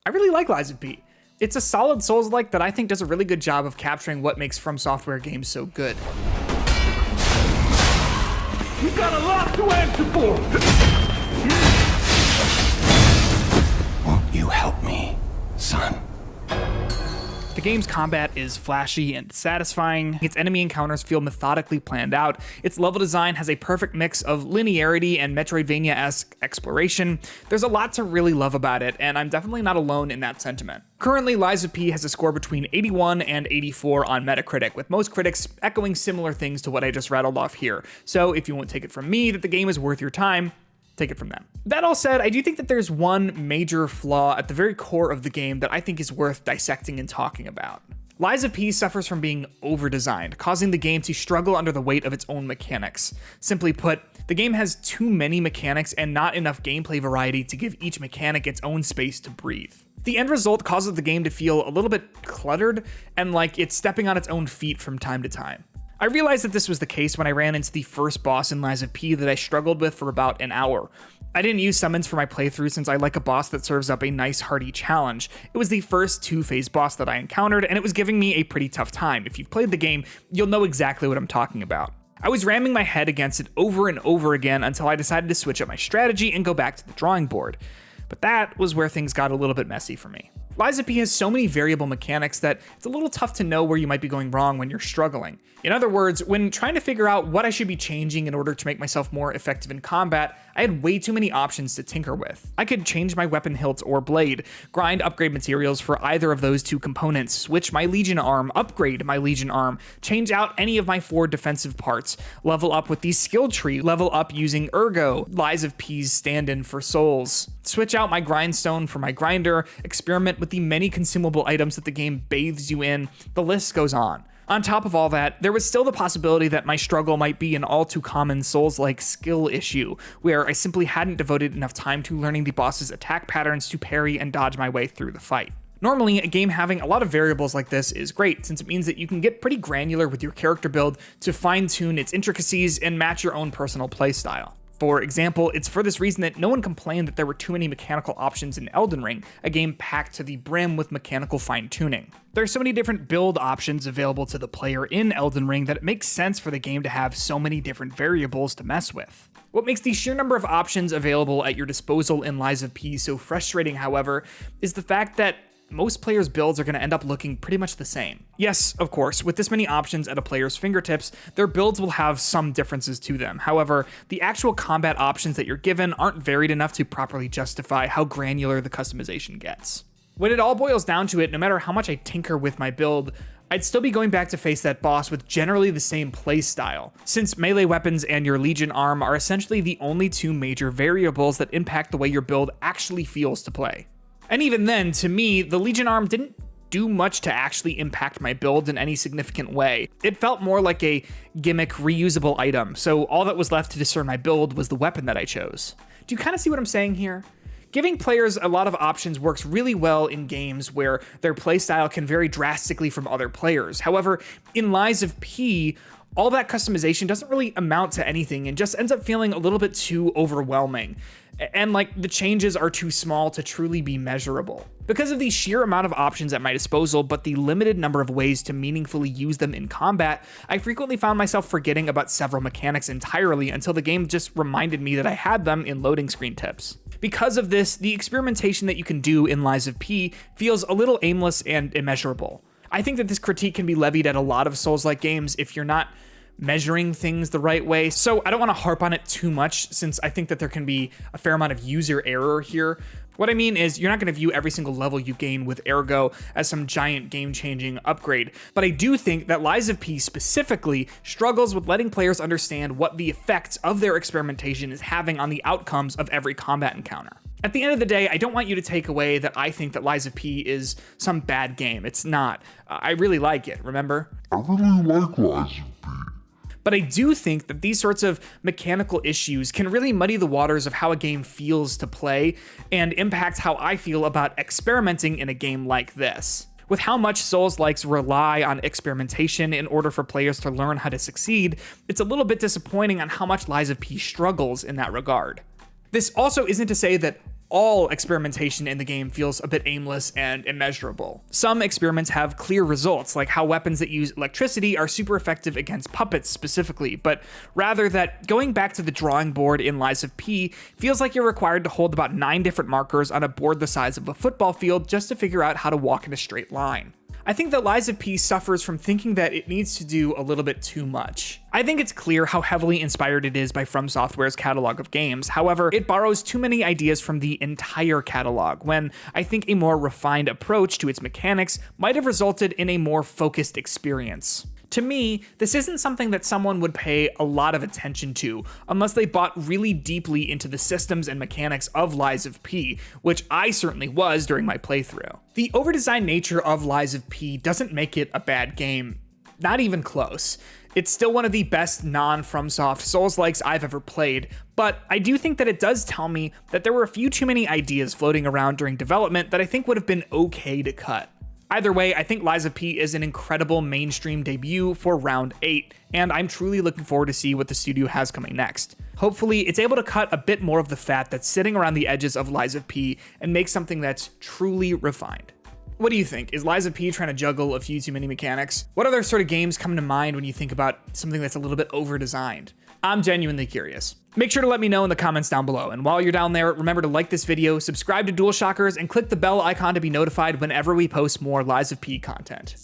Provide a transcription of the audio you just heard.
I really like Lies of P. It's a solid Souls-like that I think does a really good job of capturing what makes From Software games so good. You got a lot to answer for! Won't you help me, son? The game's combat is flashy and satisfying, its enemy encounters feel methodically planned out, its level design has a perfect mix of linearity and Metroidvania-esque exploration. There's a lot to really love about it, and I'm definitely not alone in that sentiment. Currently, Lies of P has a score between 81 and 84 on Metacritic, with most critics echoing similar things to what I just rattled off here. So if you won't take it from me that the game is worth your time, take it from them. That all said, I do think that there's one major flaw at the very core of the game that I think is worth dissecting and talking about. Lies of P suffers from being over-designed, causing the game to struggle under the weight of its own mechanics. Simply put, the game has too many mechanics and not enough gameplay variety to give each mechanic its own space to breathe. The end result causes the game to feel a little bit cluttered and like it's stepping on its own feet from time to time. I realized that this was the case when I ran into the first boss in Lies of P that I struggled with for about an hour. I didn't use summons for my playthrough since I like a boss that serves up a nice hearty challenge. It was the first two-phase boss that I encountered, and it was giving me a pretty tough time. If you've played the game, you'll know exactly what I'm talking about. I was ramming my head against it over and over again until I decided to switch up my strategy and go back to the drawing board. But that was where things got a little bit messy for me. Lies of P has so many variable mechanics that it's a little tough to know where you might be going wrong when you're struggling. In other words, when trying to figure out what I should be changing in order to make myself more effective in combat, I had way too many options to tinker with. I could change my weapon hilt or blade, grind upgrade materials for either of those two components, switch my Legion arm, upgrade my Legion arm, change out any of my 4 defensive parts, level up with the skill tree, level up using Ergo, Lies of P's stand-in for souls, switch out my grindstone for my grinder, experiment with the many consumable items that the game bathes you in, the list goes on. On top of all that, there was still the possibility that my struggle might be an all too common Souls-like skill issue, where I simply hadn't devoted enough time to learning the boss's attack patterns to parry and dodge my way through the fight. Normally, a game having a lot of variables like this is great, since it means that you can get pretty granular with your character build to fine-tune its intricacies and match your own personal playstyle. For example, it's for this reason that no one complained that there were too many mechanical options in Elden Ring, a game packed to the brim with mechanical fine-tuning. There are so many different build options available to the player in Elden Ring that it makes sense for the game to have so many different variables to mess with. What makes the sheer number of options available at your disposal in Lies of P so frustrating, however, is the fact that most players' builds are going to end up looking pretty much the same. Yes, of course, with this many options at a player's fingertips, their builds will have some differences to them. However, the actual combat options that you're given aren't varied enough to properly justify how granular the customization gets. When it all boils down to it, no matter how much I tinker with my build, I'd still be going back to face that boss with generally the same playstyle, since melee weapons and your Legion arm are essentially the only two major variables that impact the way your build actually feels to play. And even then, to me, the Legion arm didn't do much to actually impact my build in any significant way. It felt more like a gimmick reusable item, so all that was left to discern my build was the weapon that I chose. Do you kind of see what I'm saying here? Giving players a lot of options works really well in games where their playstyle can vary drastically from other players. However, in Lies of P, all that customization doesn't really amount to anything and just ends up feeling a little bit too overwhelming. And like the changes are too small to truly be measurable. Because of the sheer amount of options at my disposal, but the limited number of ways to meaningfully use them in combat, I frequently found myself forgetting about several mechanics entirely until the game just reminded me that I had them in loading screen tips. Because of this, the experimentation that you can do in Lies of P feels a little aimless and immeasurable. I think that this critique can be levied at a lot of Souls-like games if you're not measuring things the right way. So I don't want to harp on it too much since I think that there can be a fair amount of user error here. What I mean is you're not going to view every single level you gain with Ergo as some giant game-changing upgrade, but I do think that Lies of P specifically struggles with letting players understand what the effects of their experimentation is having on the outcomes of every combat encounter. At the end of the day, I don't want you to take away that I think that Lies of P is some bad game. It's not. I really like it, remember? I really like Lies of P. But I do think that these sorts of mechanical issues can really muddy the waters of how a game feels to play and impact how I feel about experimenting in a game like this. With how much Souls-likes rely on experimentation in order for players to learn how to succeed, it's a little bit disappointing on how much Lies of P struggles in that regard. This also isn't to say that all experimentation in the game feels a bit aimless and immeasurable. Some experiments have clear results, like how weapons that use electricity are super effective against puppets specifically, but rather that going back to the drawing board in Lies of P feels like you're required to hold about 9 different markers on a board the size of a football field just to figure out how to walk in a straight line. I think that Lies of P suffers from thinking that it needs to do a little bit too much. I think it's clear how heavily inspired it is by From Software's catalog of games. However, it borrows too many ideas from the entire catalog, when I think a more refined approach to its mechanics might have resulted in a more focused experience. To me, this isn't something that someone would pay a lot of attention to unless they bought really deeply into the systems and mechanics of Lies of P, which I certainly was during my playthrough. The overdesigned nature of Lies of P doesn't make it a bad game, not even close. It's still one of the best non-FromSoft Souls-likes I've ever played, but I do think that it does tell me that there were a few too many ideas floating around during development that I think would have been okay to cut. Either way, I think Lies of P is an incredible mainstream debut for round 8, and I'm truly looking forward to see what the studio has coming next. Hopefully, it's able to cut a bit more of the fat that's sitting around the edges of Lies of P and make something that's truly refined. What do you think? Is Lies of P trying to juggle a few too many mechanics? What other sort of games come to mind when you think about something that's a little bit over-designed? I'm genuinely curious. Make sure to let me know in the comments down below, and while you're down there, remember to like this video, subscribe to DualShockers, and click the bell icon to be notified whenever we post more Lies of P content.